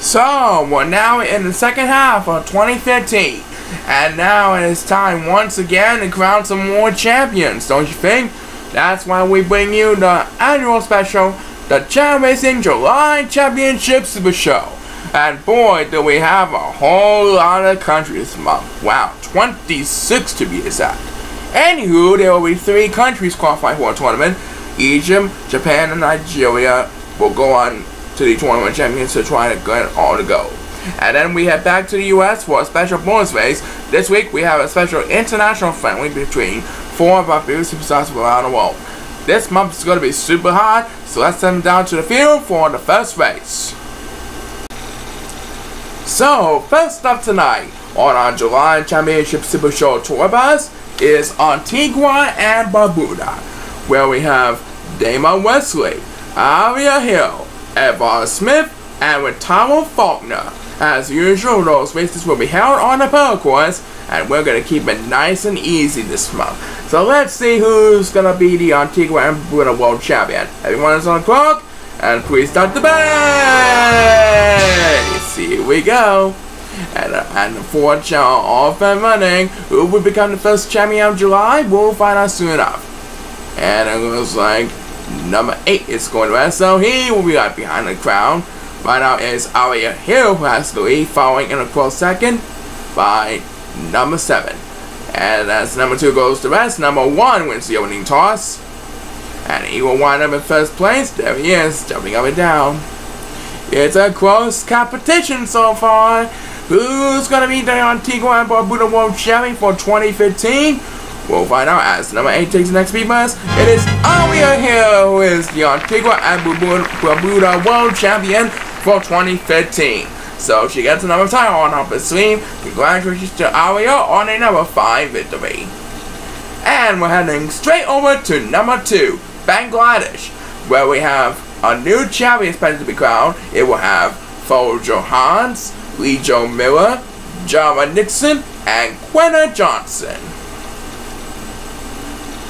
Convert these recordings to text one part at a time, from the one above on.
So, we're now in the second half of 2015, and now it is time once again to crown some more champions, don't you think? That's why we bring you the annual special, the Chao Racing July Championship Super Show. And boy, do we have a whole lot of countries this month. Wow, 26 to be exact. Anywho, there will be 3 countries qualifying for a tournament. Egypt, Japan, and Nigeria will go on to the tournament champions to try to get all the gold. And then we head back to the US for a special bonus race. This week we have a special international friendly between 4 of our favorite superstars from around the world. This month is going to be super hot, so let's send them down to the field for the first race. So, first up tonight on our July Championship Super Show tour bus is Antigua and Barbuda, where we have Damon Wesley, Aria Hill, Evar Smith, and with Tyrell Faulkner. As usual, those races will be held on the pole course, and we're going to keep it nice and easy this month. So let's see who's going to be the Antigua and Barbuda World Champion. Everyone is on the clock, and please start the race! Here we go. And the 4 Chao off and running. Who will become the first champion of July? We'll find out soon enough. And it looks like number 8 is going to rest, so he will be right behind the crown. Right now is Aria Hill who has the lead, following in a close second by number 7. And as number 2 goes to rest, number 1 wins the opening toss. And he will wind up in first place. There he is, jumping up and down. It's a close competition so far. Who's going to be the Antigua and Barbuda World Champion for 2015? We'll find out as number 8 takes the next speed bus. It is Aria Hill who is the Antigua and Barbuda World Champion for 2015. So she gets another title on her sleeve. Congratulations to Aria on a number 5 victory. And we're heading straight over to number 2, Bangladesh, where we have a new champion expected to be crowned. It will have Fojo Hans, Lee Joe Miller, Java Nixon, and Quenna Johnson.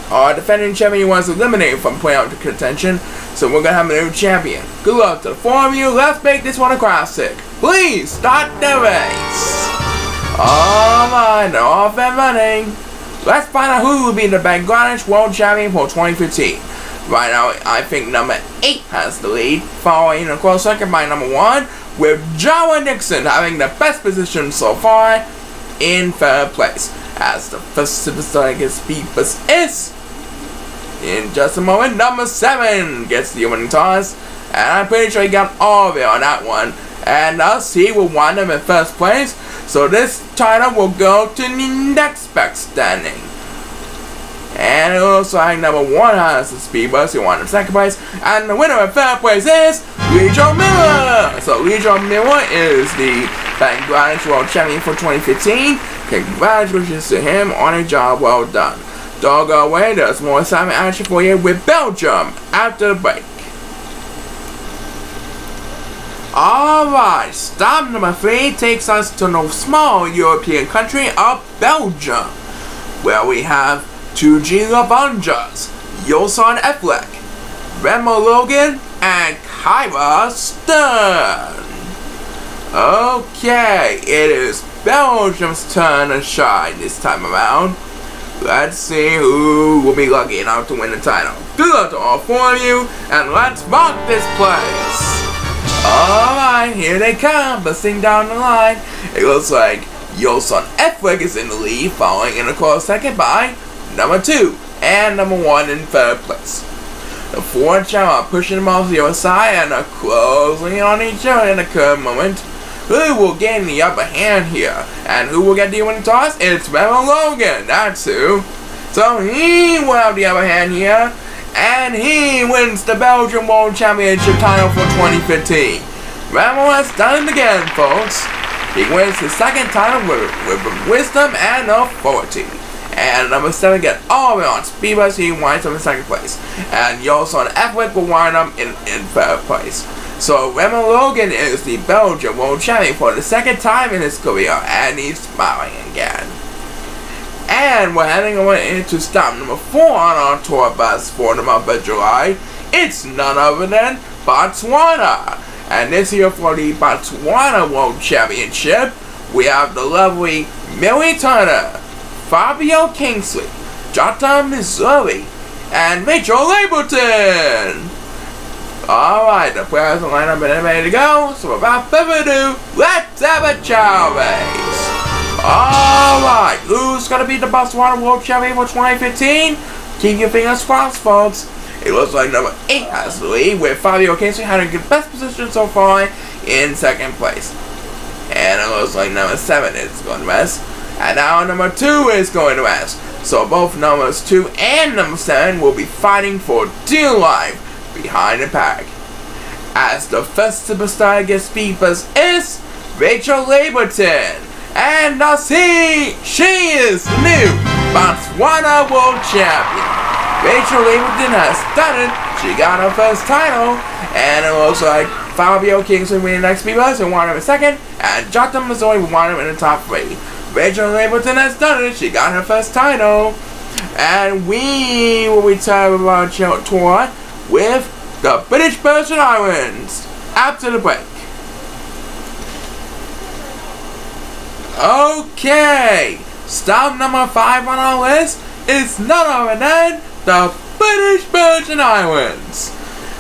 Our defending champion was eliminated from playoff contention, so we're gonna have a new champion. Good luck to the 4 of you. Let's make this one a classic. Please start the race. Alright, off and running. Let's find out who will be the Bangladesh World Champion for 2015. Right now, I think number 8 has the lead, following a close second by number 1, with Java Nixon having the best position so far in 3rd place. As the first superstar gets speed bus is, in just a moment, number 7 gets the winning toss, and I'm pretty sure he got all of it on that one. And thus, he will wind up in 1st place, so this title will go to the next best standing. And it looks like number 1 has the speed bus, he won in 2nd place, and the winner in 3rd place is Lee Joe Miller! So Lee Joe Miller is the Bangladesh World Champion for 2015. Congratulations to him on a job well done. Don't go away, there's more assignment action for you with Belgium after the break. Alright, stop number 3 takes us to the small European country of Belgium, where we have 2G Lavanjas, Yosan Eflek, Remo Logan, and Kyra Stern. Okay, it is Belgium's turn to shine this time around. Let's see who will be lucky enough to win the title. Good luck to all 4 of you, and let's rock this place. Alright, here they come, busting down the line. It looks like Yosan Eflek is in the lead, following in a close second by number 2 and number 1 in 3rd place. The 4 Chao are pushing them off the other side and are closing on each other in the current moment. Who will gain the upper hand here? And who will get the winning toss? It's Remo Logan, that's who. So he will have the upper hand here, and he wins the Belgian World Championship title for 2015. Remo has done it again, folks. He wins his 2nd title with wisdom and authority. And number 7 gets all the way on speed bus, he winds up in 2nd place. And Yosan Eflek will wind up in 3rd place. So Remo Logan is the Belgian World Champion for the 2nd time in his career, and he's smiling again. And we're heading over into stop number 4 on our tour bus for the month of July. It's none other than Botswana. And this year for the Botswana World Championship, we have the lovely Millie Turner, Fabio Kingsley, Jota Missouri, and Rachel Labelton. Alright, the players will line up and ready to go, so without further ado, let's have a Chao race. Alright, who's gonna be the Botswana World Champion for 2015? Keep your fingers crossed, folks. It looks like number 8 has the lead, with Fabio Kingsley having the best position so far in second place. And it looks like number 7 is going to rest. And now number 2 is going to rest. So both numbers 2 and number 7 will be fighting for dear life behind the pack. As the first superstar gets speed bus is Rachel Labelton. And now she is the new Botswana World Champion. Rachel Labelton has done it. She got her first title. And it looks like Fabio Kingsley winning the next speed bus and won him in second. And Jota Missouri won him in the top 3. Rachel Labelton has done it. She got her first title. And we will return with our tour with the British Virgin Islands after the break. Okay, stop number 5 on our list is none other than the British Virgin Islands.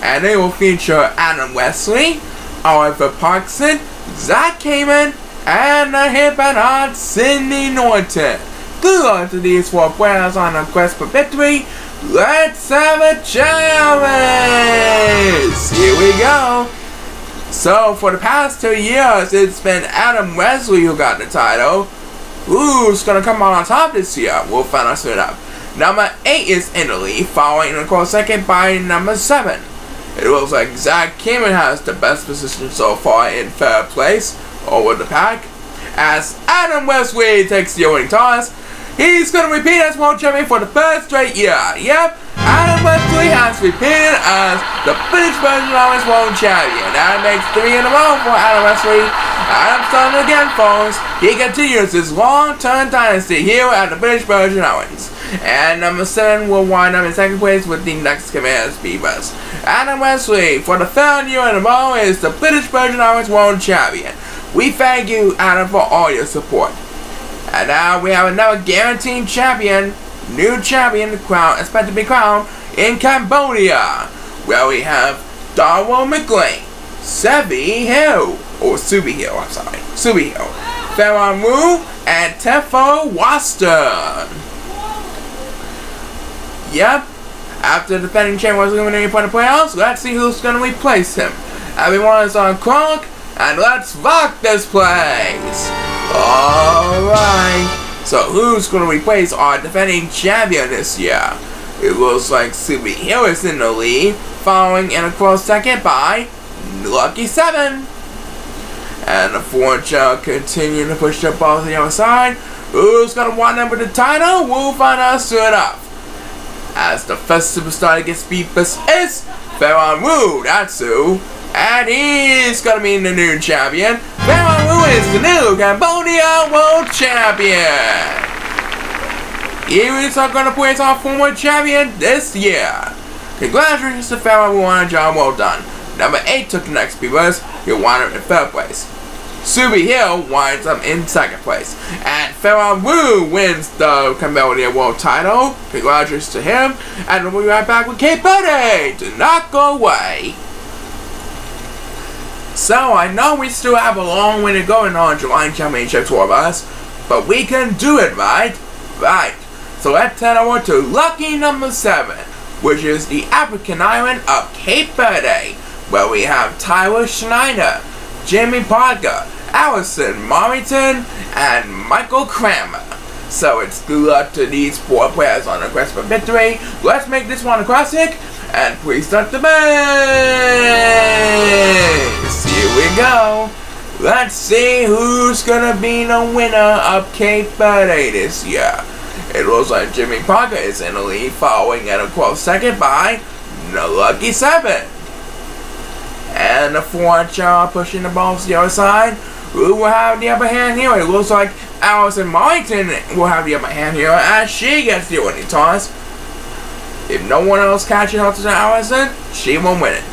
And they will feature Adam Wesley, Oliver Parkson, Zach Kamen, and the hip and hot Sydney Norton. Good luck to these 4 players on a quest for victory. Let's have a Chao race! Here we go! So, for the past 2 years, it's been Adam Wesley who got the title. Who's gonna come out on top this year? We'll find out soon enough. Number 8 is in the lead, following in a close second by number 7. It looks like Zach Kamen has the best position so far in 3rd place over the pack. As Adam Wesley takes the opening toss, he's going to repeat as world champion for the 3rd straight year. Yep, Adam Wesley has repeated as the British Virgin Islands World Champion. That makes 3 in a row for Adam Wesley. Adam's done it again, folks. He continues his long-term dynasty here at the British Virgin Islands. And number 7 will wind up in 2nd place with the next command speed bus. Adam Wesley, for the 3rd year in a row, is the British Virgin Islands World Champion. We thank you, Adam, for all your support. And now we have another guaranteed champion, new champion, expected to be crowned in Cambodia, where we have Darwin McLean, Subi Hill, Farron Wu, and Tefo Waston. Yep, after the defending champion was eliminated from the playoffs, let's see who's going to replace him. Everyone is on clock, and let's rock this place! Alright, so who's going to replace our defending champion this year? It looks like Subi Hill is in the lead, following in a close second by Lucky 7. And the 4 shall continue to push the ball to the other side. Who's going to wind up with the title? We'll find out soon enough. As the first superstar to get speed bus is Farron Wu, that's who. And he's gonna be the new champion. Farron Wu is the new Cambodia World Champion. He is gonna place our former champion this year. Congratulations to Farron Wu on a job well done. Number 8 took the next speed bus. He'll wind up in 3rd place. Subi Hill winds up in 2nd place. And Farron Wu wins the Cambodia World title. Congratulations to him. And we'll be right back with Cape Verde. Do not go away. So, I know we still have a long way to go in our July Championship Tour bus, but we can do it, right? Right. So let's head over to lucky number 7, which is the African island of Cape Verde, where we have Tyler Schneider, Jimmy Parker, Allison Morrington, and Michael Kramer. So it's good luck to these 4 players on the quest for victory. Let's make this one a classic, and please start the race. Here we go. Let's see who's gonna be the winner of Cape Verde this year. It looks like Jimmy Parker is in the lead, following at a close second by the Lucky 7. And the 4 Chao pushing the ball to the other side. Who will have the upper hand here? It looks like Allison Morrington will have the upper hand here as she gets the winning toss. If no one else catches up to Allison, she will win it.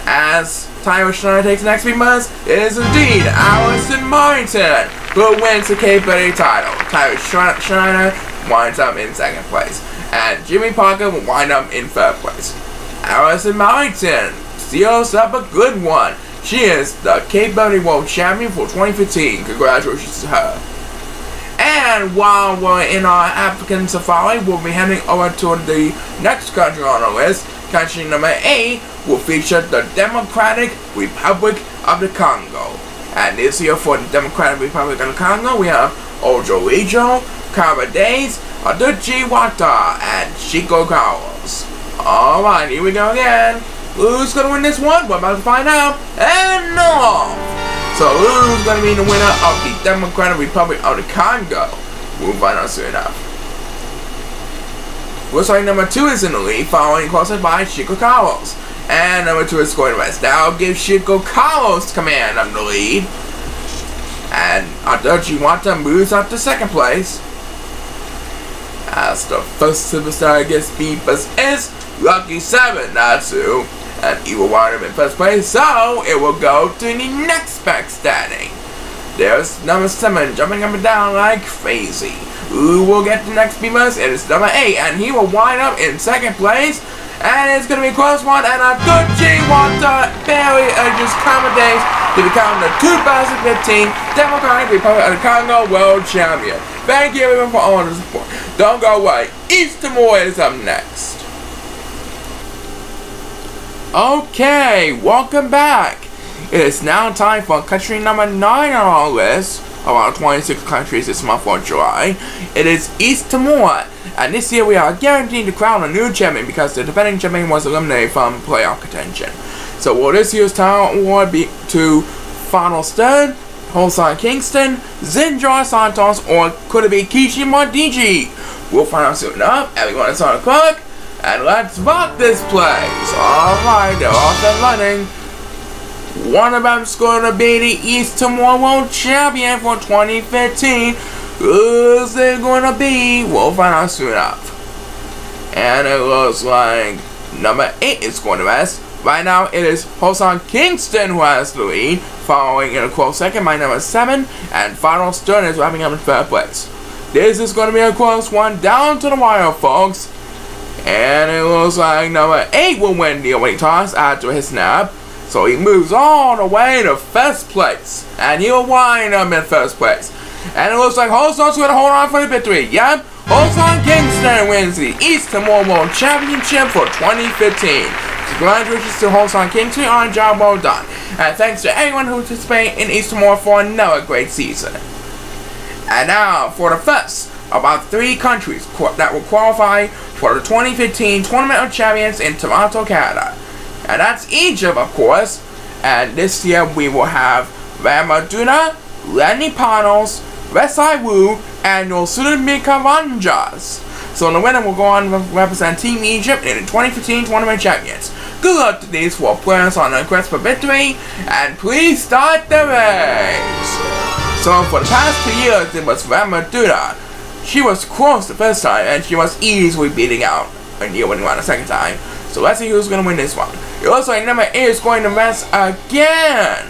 As title Shiner takes the next few months, it is indeed Allison Martin who wins the capability title. Title Shiner winds up in second place, and Jimmy Parker will wind up in third place. Allison Martin steals up a good one. She is the capability world champion for 2015. Congratulations to her. And while we're in our African safari, we'll be heading over to the next country on our list. Country number 8 will feature the Democratic Republic of the Congo. And this year for the Democratic Republic of the Congo, we have Ojorijo, Carades, Aduchi Wata, and Chico Carlos. Alright, here we go again. Who's gonna win this one? We're about to find out. And no! So who's gonna be the winner of the Democratic Republic of the Congo? We'll find out soon enough. Looks like number 2 is in the lead, following closely by Chico Carlos. And number 2 is going west. That'll give Chico Carlos command of the lead. And Adochi Wata moves up to second place. As the first superstar gets beat is Lucky 7, Natsu. And he will wind up in first place, so it will go to the next back standing. There's number 7 jumping up and down like crazy. Who will get the next beamers? It is number 8, and he will wind up in second place. And it's going to be a close one, and Aduchi Wata barely just accommodates to become the 2015 Democratic Republic of the Congo World Champion. Thank you everyone for all the support. Don't go away. East Timor is up next. Okay, welcome back. It is now time for country number 9 on our list of our 26 countries this month for July. It is East Timor, and this year we are guaranteed to crown a new champion because the defending champion was eliminated from playoff contention. So will this year's title award be to Final Stern, Holson Kingston, Zinjar Santos, or could it be Kishi Mordiji? We'll find out soon enough. Everyone is on the clock. And let's rock this place! Alright, they're off and running. One of them's going to be the East Timor World Champion for 2015. Who's it going to be? We'll find out soon enough. And it looks like number 8 is going to rest. Right now, it is Holson Kingston who has the lead, following in a close second by number 7, and Final Stern is wrapping up in third place. This is going to be a close one down to the wire, folks. And it looks like number 8 will win the opening toss after his snap. So he moves all the way to first place. And he'll wind up in first place. And it looks like Holson's going to hold on for the victory. Yep, Holson Kingston wins the East Timor World Championship for 2015. Congratulations to Holson Kingston on a job well done. And thanks to everyone who participated in East Timor for another great season. And now for the first of about 3 countries that will qualify for the 2015 Tournament of Champions in Toronto, Canada. And that's Egypt, of course. And this year we will have Ramaduna, Lenny Panos, Resai Wu, and Yosunmika Ranjas. So the winner will go on to represent Team Egypt in the 2015 Tournament of Champions. Good luck to these 4 players on the quest for victory, and please start the race. So for the past 2 years it was Ramaduna. She was close the first time, and she was easily beating out in the opening round the second time. So let's see who's going to win this one. It looks like number 8 is going to rest again.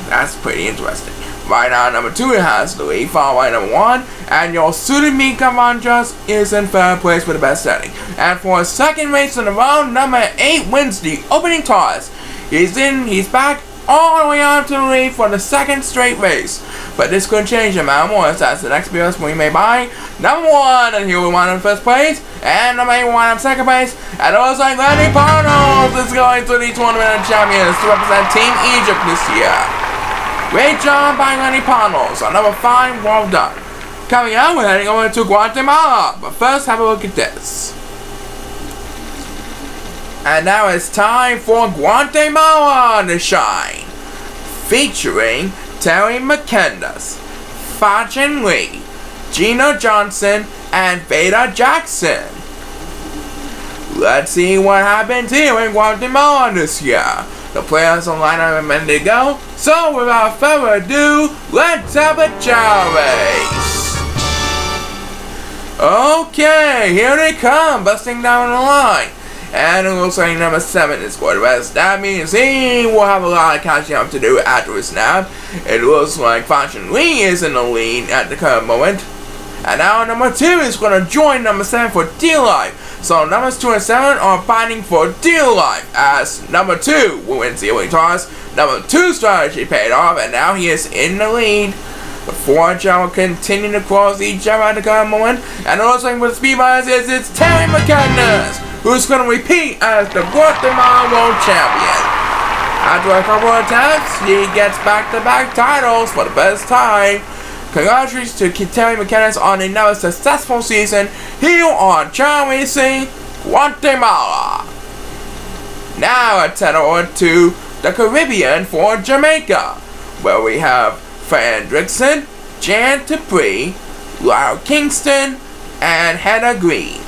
That's pretty interesting. Right now, number 2 has the lead, followed by number 1. And Yosunmika Ranjas is in third place with the best setting. And for a second race in a row, number 8 wins the opening toss. He's back all the way on to the lead for the second straight race. But this could change the amount more, as the next BS we may buy. Number 1, and he will wind up in first place. And number 8 will wind up in second place. And it looks like Lenny Panos is going to the Tournament of Champions to represent Team Egypt this year. Great job by Lenny Panos. On number 5, well done. Coming up, we're heading over to Guatemala. But first, have a look at this. And now it's time for Guatemala to shine. Featuring Terry McKendas, Fachin Lee, Gina Johnson, and Veda Jackson. Let's see what happens here in Guatemala this year. The players online are ready to go. So without further ado, let's have a Chao race. Okay, here they come, busting down the line. And it looks like number 7 is going to rest. That means he will have a lot of catching up to do after his nap. It looks like Fashion Lee is in the lead at the current moment. And now number 2 is going to join number 7 for Dear Life. So numbers 2 and 7 are fighting for Dear Life, as number 2 will win the early toss. Number 2 strategy paid off, and now he is in the lead. The 4 Chao will continue to cross each other at the current moment. And also with Speed Bias is it's Terry McKenna, who's going to repeat as the Guatemala World Champion. After a couple of attempts, he gets back-to-back titles for the first time. Congratulations to Terry McKenna on another successful season here on Chao Racing Guatemala. Now let's head over to the Caribbean for Jamaica, where we have Frederiksen, Jan Dupree, Lyle Kingston, and Heather Green.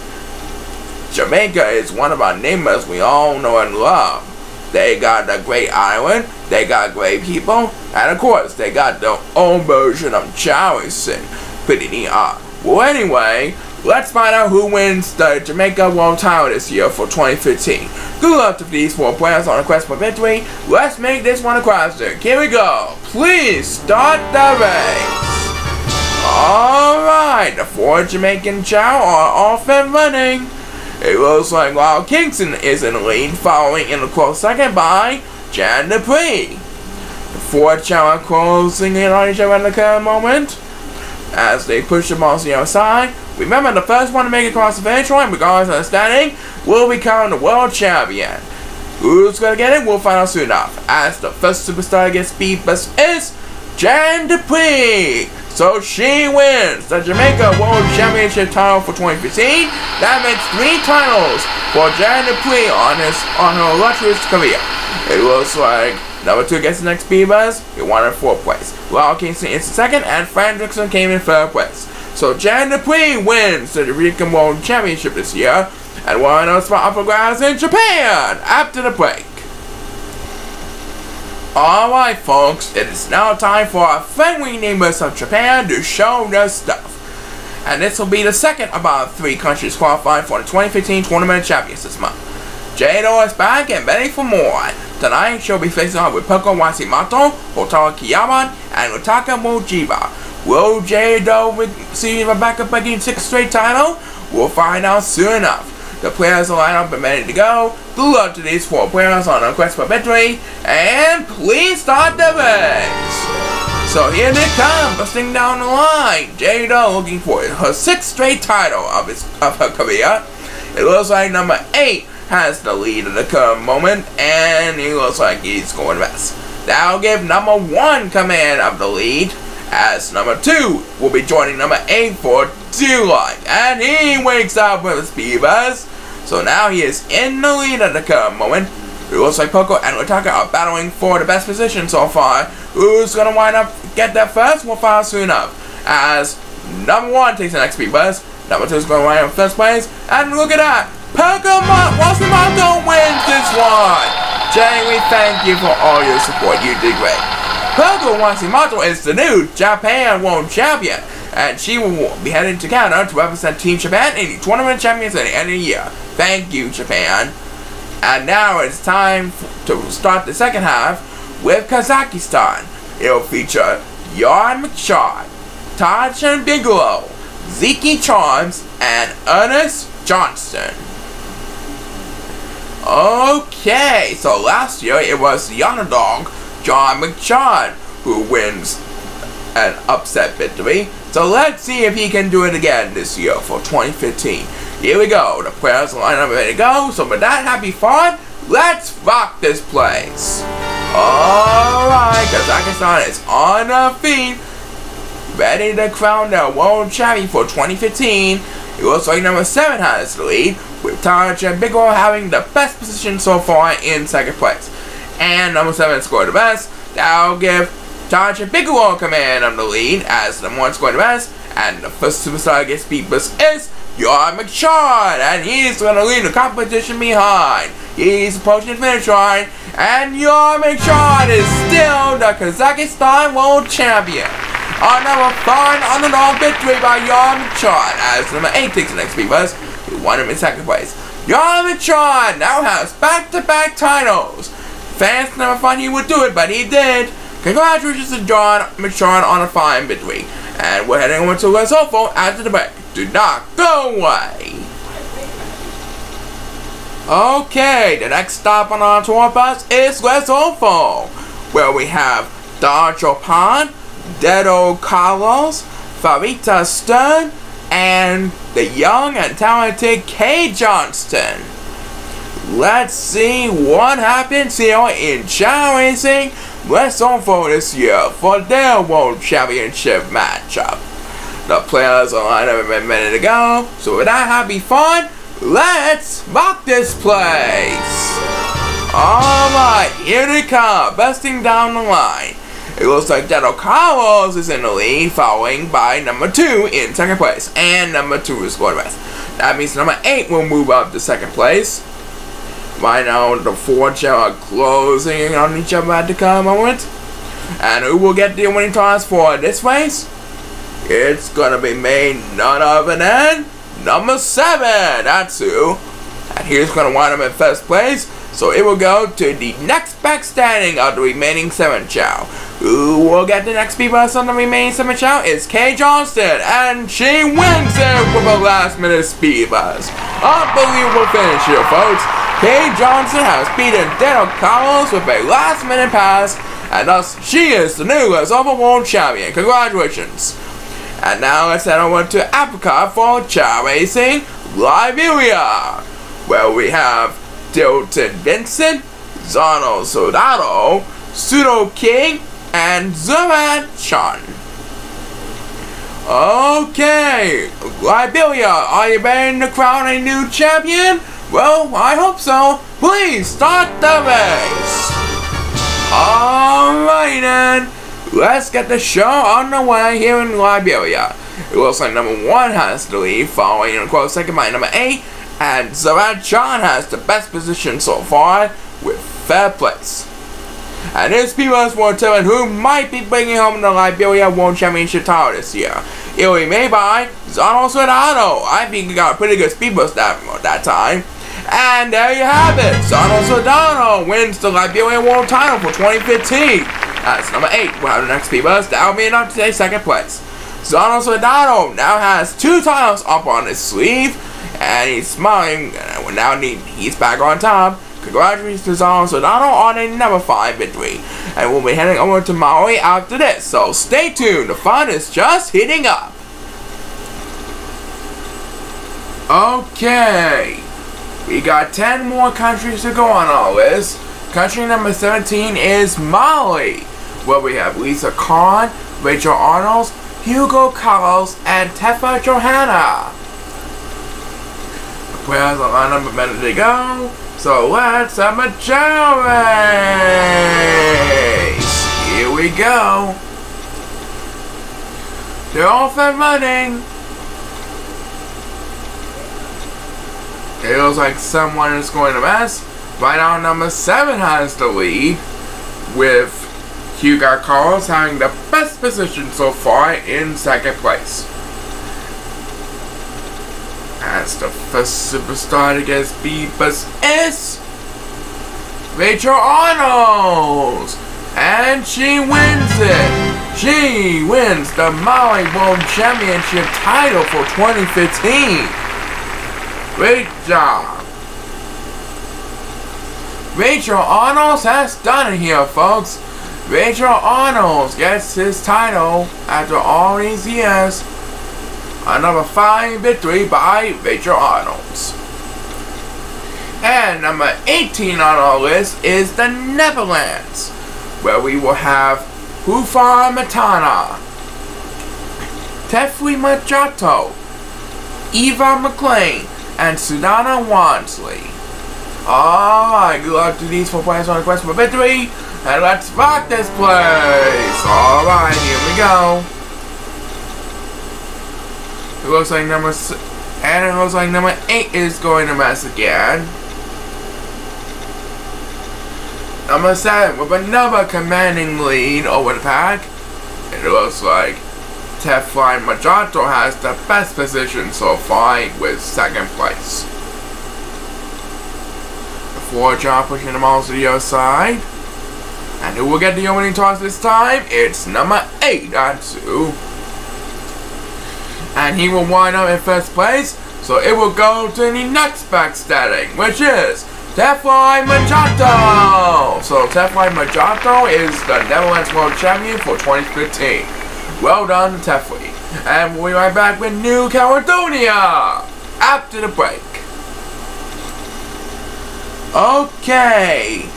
Jamaica is one of our neighbors we all know and love. They got a great island, they got great people, and of course, they got their own version of Chao Racing. Pretty neat art. Well, anyway, let's find out who wins the Jamaica World Title this year for 2015. Good luck to these 4 players on a quest for victory. Let's make this one a classic. Here we go. Please start the race. Alright, the 4 Jamaican Chao are off and running. It looks like Lyle Kingston is in the lead, following in a close second by Jan Dupree. The 4 Chao are closing in on each other at the current moment as they push the balls to the outside. Remember, the first one to make it across the finish line, regardless of the standing, will become the world champion. Who's gonna get it? We'll find out soon enough. As the first superstar to get speed bust is Jan Dupree. So she wins the Jamaica World Championship title for 2015. That makes 3 titles for Jan Dupree on her illustrious career. It looks like number 2 gets the next speed buzz. He won in 4th place. Lyle Kingston is in 2nd, and Frederiksen came in 3rd place. So Jan Dupree wins the Jamaican World Championship this year, and one of spot up for grabs in Japan after the break. Alright folks, it is now time for our friendly neighbors of Japan to show their stuff. And this will be the second of our 3 countries qualifying for the 2015 Tournament Champions this month. Jado is back and ready for more. Tonight she'll be facing off with Poko Wasimato, Hotaru Kiyaman, and Utaka Mojiba. Will Jado receive a back-up-breaking 6th straight title? We'll find out soon enough. The players are lined up and ready to go. Good luck to these 4 players on a quest for victory, and please start the race. So here they come, busting down the line. Jado looking for her 6th straight title of her career. It looks like number 8 has the lead at the current moment, and it looks like he's going best. That'll give number 1 command of the lead, as number 2 will be joining number 8 for Dear Life, and he wakes up with a speed buzz. So now he is in the lead at the current moment. It looks like Poco and Utaka are battling for the best position so far. Who's gonna wind up get that first? We'll find out soon enough. As number 1 takes the next speed buzz, number 2 is gonna wind up first place, and look at that! Poco Wasimato wins this one! Jay, we thank you for all your support. You did great. Poco Wasimato is the new Japan World Champion, and she will be heading to Canada to represent Team Japan in the Tournament Champions at the end of the year. Thank you, Japan. And now it's time to start the second half with Kazakhstan. It'll feature Yarn McShaw, Tajan Bigelow, Zeke Charms, and Ernest Johnston. Okay, so last year it was the underdog, John McShaw, who wins an upset victory. So let's see if he can do it again this year for 2015. Here we go. The players line up ready to go. So with that happy fun, let's rock this place. Alright, Kazakhstan is on their feet, ready to crown their world champion for 2015. It looks like number 7 has the lead, with Tajan Bigelow having the best position so far in 2nd place. And number 7 scored the best. That'll give Tajan Bigelow command of the lead as number 1 scored the best. And the first superstar to get speed boost is Yarn McShaw, and he's going to lead the competition behind. He's approaching the finish line, and Yarn McShaw is still the Kazakhstan World Champion. Another fine underdog victory by Yarn McShaw as number 8 takes the next speed bus. He won him in 2nd place. Yamcha now has back-to-back titles. Fans never thought he would do it, but he did. Congratulations to Yamcha on a fine victory. And we're heading over to Let's Hopeful after the break. Do not go away. Okay, the next stop on our tour bus is Let's Hopeful, where we have Don Chopin, Dedo Carlos, Farita Stern, and the young and talented Kay Johnston. Let's see what happens here in Chao Racing Let's Hopeful this year for their World Championship matchup. The players are lined up a minute ago, so without having fun, let's rock this place! Alright, here they come, busting down the line. It looks like Dedo Carlos is in the lead, following by number 2 in second place, and number 2 is going west. That means number 8 will move up to second place. Right now, the 4 are closing on each other at the current moment. And who will get the winning toss for this race? It's gonna be made none other than number 7. That's who. And he's gonna wind up in first place. So it will go to the next back standing of the remaining 7 Chao. Who will get the next speed bus on the remaining 7 Chao is Kay Johnston. And she wins it with a last minute speed bus. Unbelievable finish here, folks. Kay Johnston has beaten Dedo Carlos with a last minute pass. And thus she is the new Let's Hopeful World Champion. Congratulations. And now let's head over to Africa for Chao Racing Liberia, where we have Dilton Vincent, Zano Soldado, Pseudo King, and Zerad Chan. Okay, Liberia, are you ready to crown a new champion? Well, I hope so. Please start the race. Alright then. Let's get the show on the way here in Liberia. It looks like number 1 has the lead, following in a close second by number 8, and Zerad Chan has the best position so far with third place. And this people will determine who might be bringing home the Liberia World Championship title this year. It will be made by Zano Soldado. I think he got a pretty good speed boost that time. And there you have it. Zano Soldado wins the Liberia World title for 2015. That's number 8. We'll have the next speed bus. That will be enough to take second place. Zano Soldado now has 2 titles up on his sleeve. And he's smiling. Now he's back on top. Congratulations to Zano Soldado on a number 5 victory. And we'll be heading over to Maui after this. So stay tuned. The fun is just heating up. Okay. We got 10 more countries to go on our list. Country number 17 is Mali, where we have Lisa Khan, Rachel Arnolds, Hugo Carlos, and Tefa Johanna. The players are lined up a minute to go, so let's have a Chao race. Here we go. They're off and running. It looks like someone is going to mess. Right now, number 7 has the lead, with Hugo Carlos having the best position so far in second place. As the first superstar to get speed bus is Rachel Arnolds, and she wins it. She wins the Mali World Championship title for 2015. Great job. Rachel Arnolds has done it here, folks. Rachel Arnolds gets his title after all these years. Another 5 victory by Rachel Arnolds. And number 18 on our list is the Netherlands, where we will have Hufar Matana, Tefri Machato, Eva McLean, and Sudana Wansley. Alright, good luck to these 4 players on the quest for victory, and let's rock this place! Alright, here we go. It looks like number 8 is going to mess again. Number 7 with another commanding lead over the pack. It looks like Tefri Machato has the best position so far with second place. 4 Chao pushing them all to the other side. And who will get the opening toss this time? It's number 8, Atsu. And he will wind up in first place. So it will go to the next backstabbing, which is Tefly Majato. So Tefly Majato is the Netherlands World Champion for 2015. Well done, Tefly. And we'll be right back with New Caledonia after the break. Okay.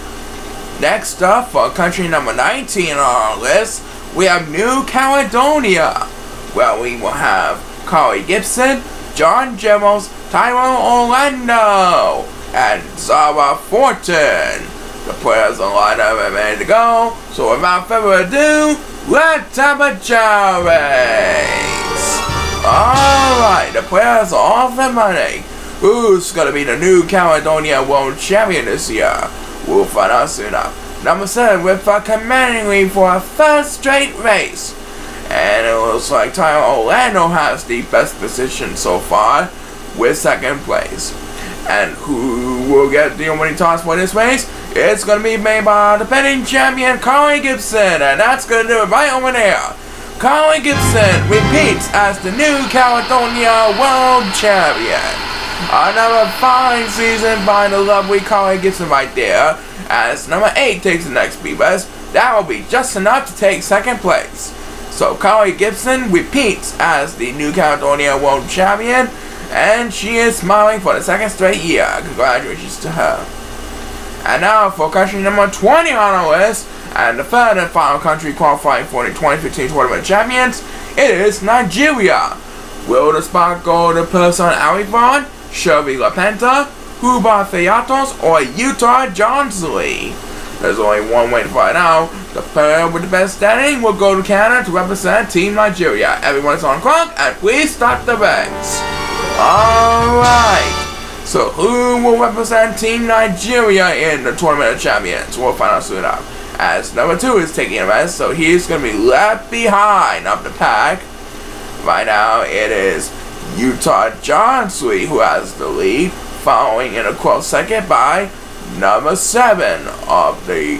Next up, for country number 19 on our list, we have New Caledonia. Well, we will have Carly Gibson, John Gemmels, Tyrone Orlando, and Zara Fortin. The players on lineup are ready to go. So without further ado, let's have a Chao race. Alright, the players are off and running. Who's gonna be the New Caledonia World Champion this year? We'll find out soon enough. Number 7 with a commanding lead for a third straight race. And it looks like Tyrone Orlando has the best position so far with second place. And who will get the opening toss for this race? It's going to be made by defending champion Carly Gibson. And that's going to do it right over there. Carly Gibson repeats as the New Caledonia World Champion. Another fine season by the lovely Carly Gibson right there. As number 8 takes the next B-Bus. That will be just enough to take second place. So Carly Gibson repeats as the New Caledonia World Champion. And she is smiling for the second straight year. Congratulations to her. And now for country number 20 on our list, and the third and final country qualifying for the 2015 Tournament of Champions, it is Nigeria. Will the spot go to Person Alivon, Shirley LaPenta, Huba Theatos, or Utah Johnsley? There's only one way to find out. The player with the best standing will go to Canada to represent Team Nigeria. Everyone is on clock, and please start the race. Alright, so who will represent Team Nigeria in the Tournament of Champions? We'll find out soon enough. As number 2 is taking a rest, so he's going to be left behind of the pack. Right now it is Utah Johnsley who has the lead, following in a close second by number 7 of the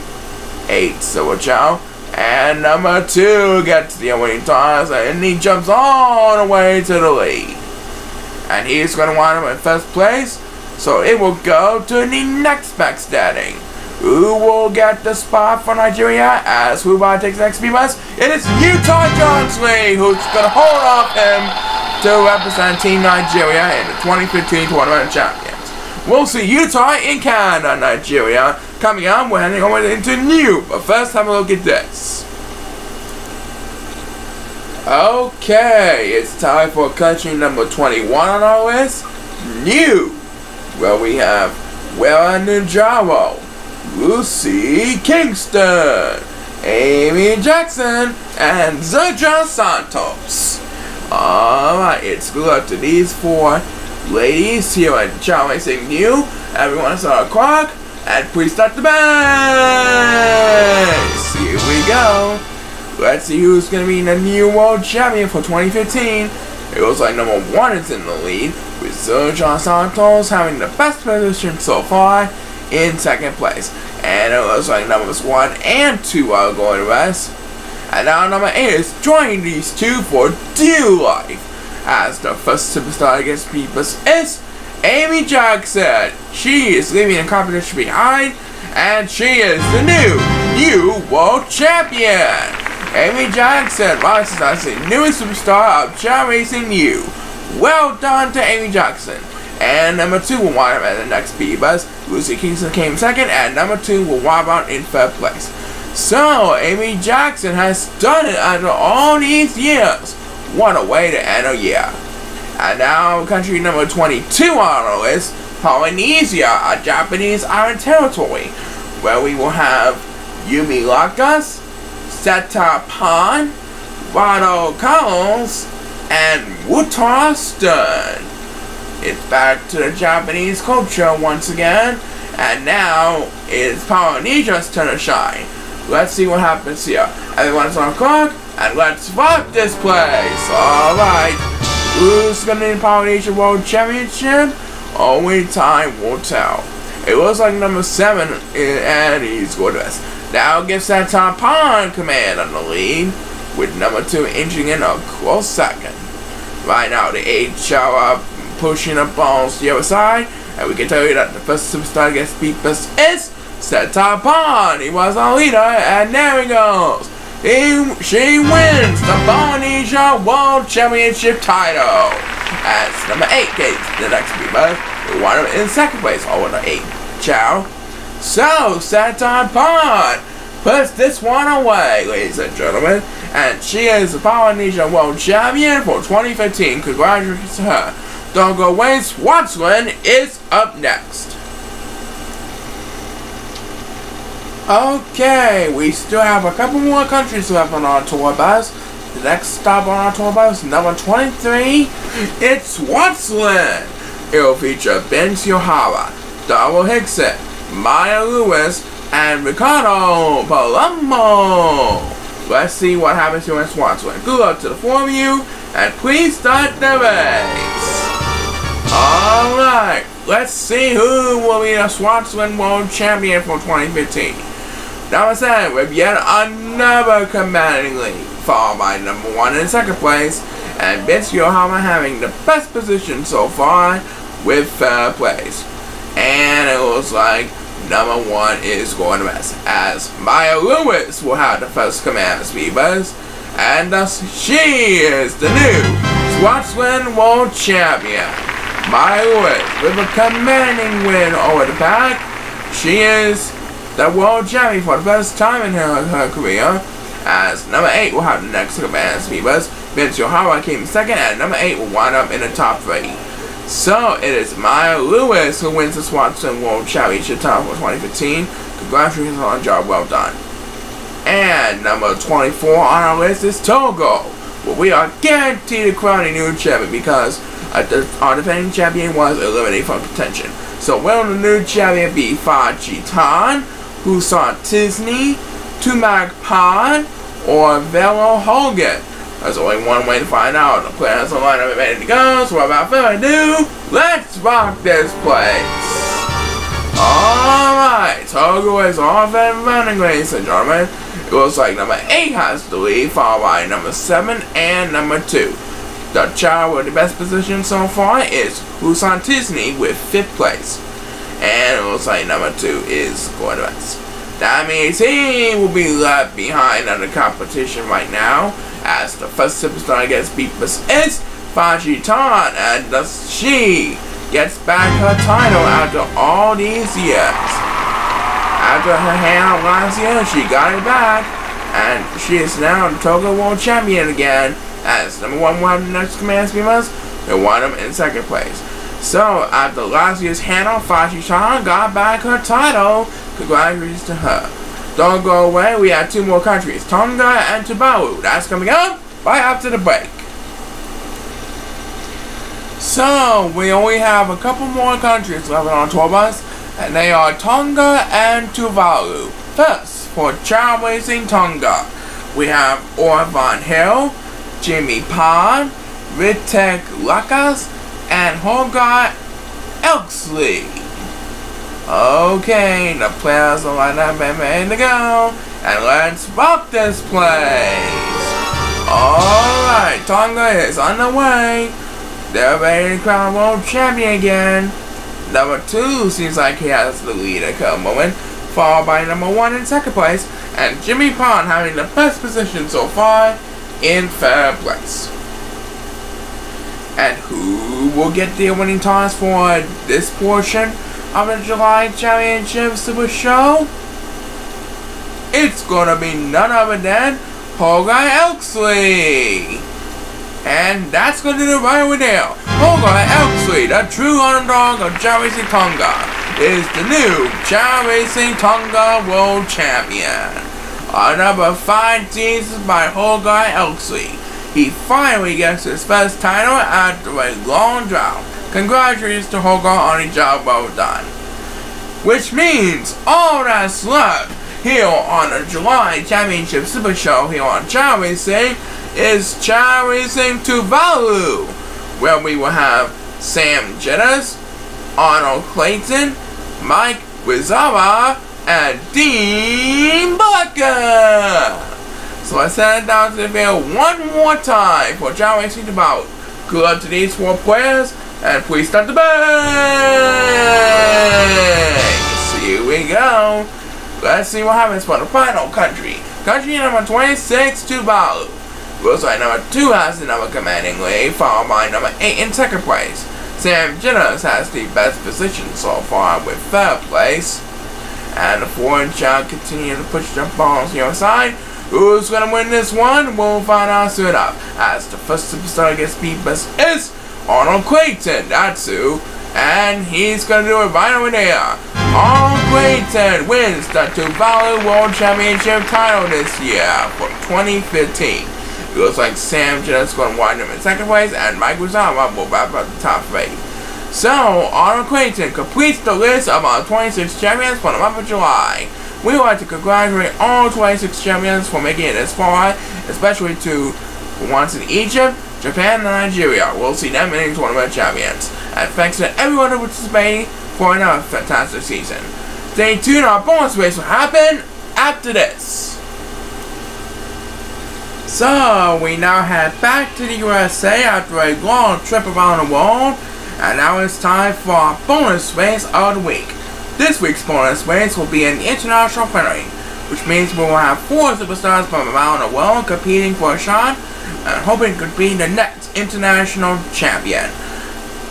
8 Silver Chao. And number 2 gets the winning toss, and he jumps all the way to the lead. And he's going to wind up in first place, so it will go to the next backstabbing. Who will get the spot for Nigeria as Huba takes the next B-Bus? It is Utah Johnsley who's going to hold off him to represent Team Nigeria in the 2015 Tournament of Champions. We'll see Utah in Canada, Nigeria coming up. We're heading over into New, but first have a look at this. Okay, it's time for country number 21 on our list, New. Well, we have Wera Nujaro, Lucy Kingston, Amy Jackson, and Zerja Santos. Alright, it's good luck to these 4 ladies here at Chao Racing New. Everyone is on the clock, and please start the race. Here we go. Let's see who's going to be the new world champion for 2015. It looks like number 1 is in the lead, with Zerja Santos having the best position so far in second place. And it looks like numbers 1 and 2 are going to rest. And now number 8 is joining these 2 for dear life. As the first superstar against Peepers is Amy Jackson. She is leaving the competition behind, and she is the new world champion. Amy Jackson rises as the newest superstar of Chao Racing U. Well done to Amy Jackson. And number 2 will wind up at the next B-Bus. Lucy Kingston came second, and number 2 will wind up in third place. So, Amy Jackson has done it after all these years. What a way to end a year. And now, country number 22 on our list, Polynesia, a Japanese island territory, where we will have Yumi Lakas, Seta Pan, Rado Carlos, and Wutar Stern. It's back to the Japanese culture once again, and now it's Polynesia's turn to shine. Let's see what happens here. Everyone's on the clock, and let's rock this place. Alright, who's gonna win the Polynesia World Championship? Only time will tell. It looks like number 7, and he's going to us. Now gives that top pawn command on the lead, with number 2 inching in a close second. Right now, the 8 Chao are pushing up balls to the other side, and we can tell you that the first superstar gets beat is Set-Top Pawn. He was our leader, and there he goes. She wins the Polynesia World Championship title. As number 8 gets the next beat, we want him in second place over the 8 Chao. So, Set-Top Pawn puts this one away, ladies and gentlemen, and she is the Polynesia World Champion for 2015. Congratulations to her. Don't go away, Swansland is up next. Okay, we still have a couple more countries left on our tour bus. The next stop on our tour bus, number 23, it's Swansland. It will feature Ben Yohara, Darrell Hickson, Maya Lewis, and Ricardo Palumbo. Let's see what happens here in Swansland. Good luck to the 4 of you, and please start the race. Alright, let's see who will be the Swansland World Champion for 2015. Number 7 with yet another commanding lead, followed by number 1 in second place, and Ben Yohara having the best position so far with third place. And it looks like number 1 is going to miss, as Maya Lewis will have the first command speed bus, and thus she is the new Swansland World Champion. Maya Lewis with a commanding win over the pack. She is the world champion for the first time in her career, as number 8 will have the next command speed bus. Ben Yohara came second, and number 8 will wind up in the top 3. So, it is Maya Lewis who wins the Swansland World Championship title for 2015. Congratulations on a job well done. And number 24 on our list is Togo, where we are guaranteed to crown a new champion because our defending champion was eliminated from contention. So, will the new champion be Faji Tan, Husan Tisney, Tumak Pan, or Velo Hogan? There's only one way to find out. The players are lined up and ready to go, so without further ado, let's rock this place. Alright, Togo is off and running, ladies and gentlemen. It looks like number 8 has the lead, followed by number 7 and number 2. The Chao with the best position so far is Husan Tisney with 5th place. And it looks like number 2 is going to us. That means he will be left behind on the competition right now, as the first superstar gets beat is Faji Tan, and thus she gets back her title after all these years. After her hand last year, she got it back, and she is now the Togo World Champion again, as number 1 will have the next command speed bus, and won him in second place. So, after last year's handle, Faji Tan got back her title. Congratulations to her. Don't go away, we have 2 more countries, Tonga and Tuvalu. That's coming up right after the break. So, we only have a couple more countries left on our tour bus, and they are Tonga and Tuvalu. First, for Chao Racing Tonga, we have Orvan Hill, Jimmy Pan, Ritek Lakas, and Holger Elksley. Okay, the players are lined up and ready to go, and let's rock this place. Alright, Tonga is on the way. They're ready to crown world champion again. Number 2 seems like he has the lead at the moment, followed by number 1 in second place, and Jimmy Pan having the best position so far in third place. And who will get the winning toss for this portion of the July Championship Super Show? It's gonna be none other than Holger Elksley. And that's gonna do it right over there. Holger Elksley, the true underdog of Chao Racing Tonga, is the new Chao Racing Tonga World Champion. Another fine season by Holger Elksley. He finally gets his first title after a long drought. Congratulations to Holger on a job well done. Which means all that's left here on the July Championship Super Show here on Chao Racing is Chao Racing Tuvalu, where we will have Sam Jettis, Arnold Clayton, Mike Wizara, and Dean Barker. So let's send it down to the field one more time for Chao racing about. Good luck to these 4 players, and please start the bang! Here we go. Let's see what happens for the final country. Country number 26, Tuvalu. Looks like number 2 has the number commanding lead, followed by number 8 in second place. Sam Jinners has the best position so far with 3rd place. And the 4 and Chao continue to push the balls on the other side. Who's gonna win this one? We'll find out soon enough. As the first superstar to get speed best is Arnold Clayton. That's who. And he's gonna do it right over there. Arnold Clayton wins the Tuvalu World Championship title this year for 2015. It looks like Sam Jenner's gonna wind up in second place, and Mike Wizara will wrap up the top 3. So, Arnold Clayton completes the list of our 26 champions for the month of July. We would like to congratulate all 26 champions for making it this far, especially to the ones in Egypt, Japan, and Nigeria. We'll see them in the tournament champions. And thanks to everyone who participated for another fantastic season. Stay tuned, our bonus race will happen after this. So, we now head back to the USA after a long trip around the world. And now it's time for our bonus race of the week. This week's bonus race will be an international friendly, which means we will have 4 superstars from around the world competing for a shot and hoping to be the next international champion.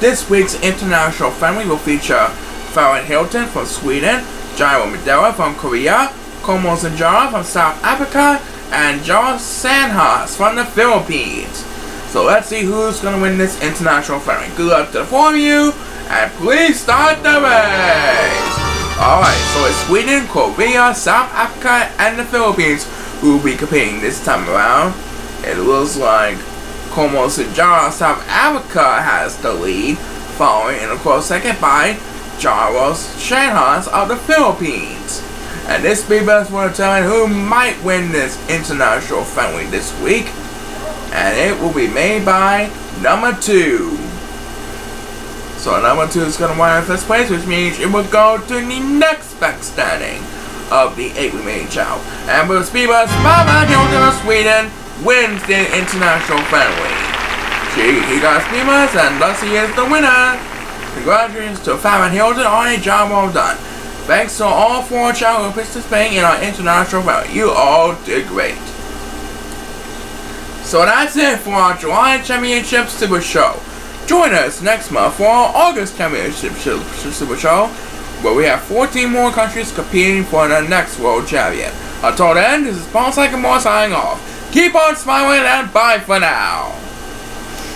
This week's international friendly will feature Farron Hilton from Sweden, Jairo Madera from Korea, Komo Sanjara from South Africa, and Josh Sanhas from the Philippines. So let's see who's going to win this international friendly. Good luck to the 4 of you, and please start the race! Alright, so it's Sweden, Korea, South Africa, and the Philippines who will be competing this time around. It looks like Komo Sanjara, South Africa has the lead, following in a close second by Jaros Sanhas of the Philippines. And this speed best will determine who might win this international friendly this week. And it will be made by number 2. So number 2 is going to win in first place, which means it will go to the next best standing of the 8 remaining Chao. And with speed bus, Farron Hilton of Sweden wins the international friendly. He got speed bus, and thus he is the winner. Congratulations to Farron Hilton on a job well done. Thanks to all 4 Chao who participating in our international friendly. You all did great. So that's it for our July Championship Super Show. Join us next month for our August Championship Super Show, where we have 14 more countries competing for the next World Champion. Until then, this is Paul Sycamore signing off. Keep on smiling and bye for now.